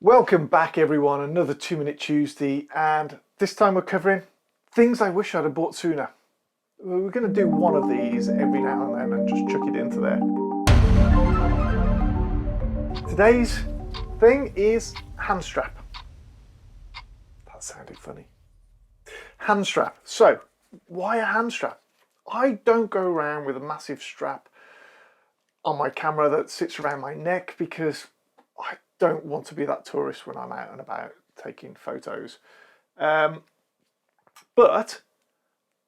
Welcome back everyone, another 2 Minute Tuesday, and this time we're covering things I wish I'd have bought sooner. We're going to do one of these every now and then and just chuck it into there. Today's thing is hand strap. That sounded funny. Hand strap. So, why a hand strap? I don't go around with a massive strap on my camera that sits around my neck because I don't want to be that tourist when I'm out and about taking photos. But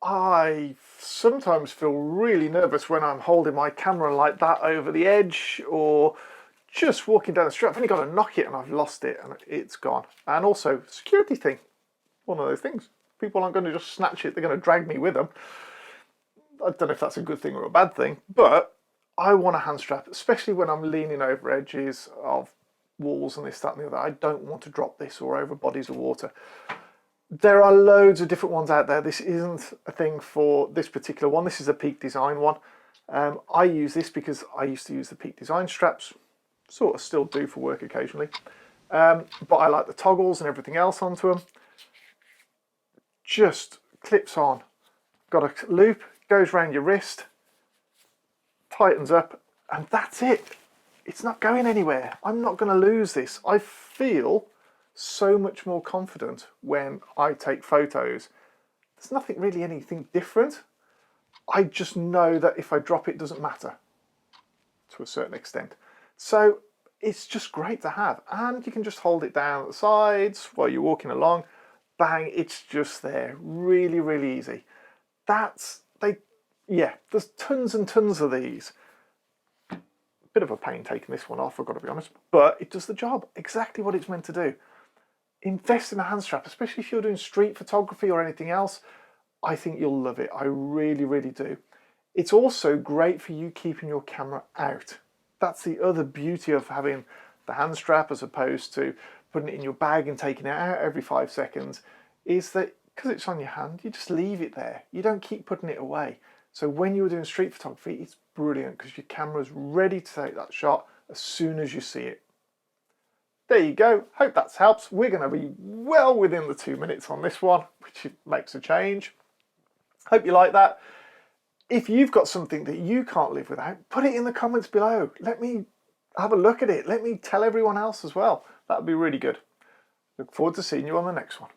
I sometimes feel really nervous when I'm holding my camera like that over the edge or just walking down the street. I've only got to knock it and I've lost it and it's gone. And also, security thing, one of those things. People aren't going to just snatch it, they're going to drag me with them. I don't know if that's a good thing or a bad thing, but I want a hand strap, especially when I'm leaning over edges of walls and this, that and the other. I don't want to drop this or over bodies of water. There are loads of different ones out there. This isn't a thing for this particular one. This is a Peak Design one. I use this because I used to use the Peak Design straps, sort of still do for work occasionally. But I like the toggles and everything else onto them. Just clips on. Got a loop, goes around your wrist, tightens up, and that's it. It's not going anywhere. I'm not going to lose this. I feel so much more confident when I take photos. There's nothing really anything different. I just know that if I drop it, it doesn't matter to a certain extent. So it's just great to have. And you can just hold it down at the sides while you're walking along. Bang, it's just there. Really, really easy. There's tons and tons of these. Bit of a pain taking this one off, I've got to be honest, but it does the job, exactly what it's meant to do. Invest in a hand strap, especially if you're doing street photography or anything else. I think you'll love it. I really, really do. It's also great for you keeping your camera out. That's the other beauty of having the hand strap as opposed to putting it in your bag and taking it out every 5 seconds, is that because it's on your hand, you just leave it there. You don't keep putting it away. So when you're doing street photography, it's brilliant because your camera's ready to take that shot as soon as you see it. There you go. Hope that helps. We're going to be well within the 2 minutes on this one, which makes a change. Hope you like that. If you've got something that you can't live without, put it in the comments below. Let me have a look at it. Let me tell everyone else as well. That would be really good. Look forward to seeing you on the next one.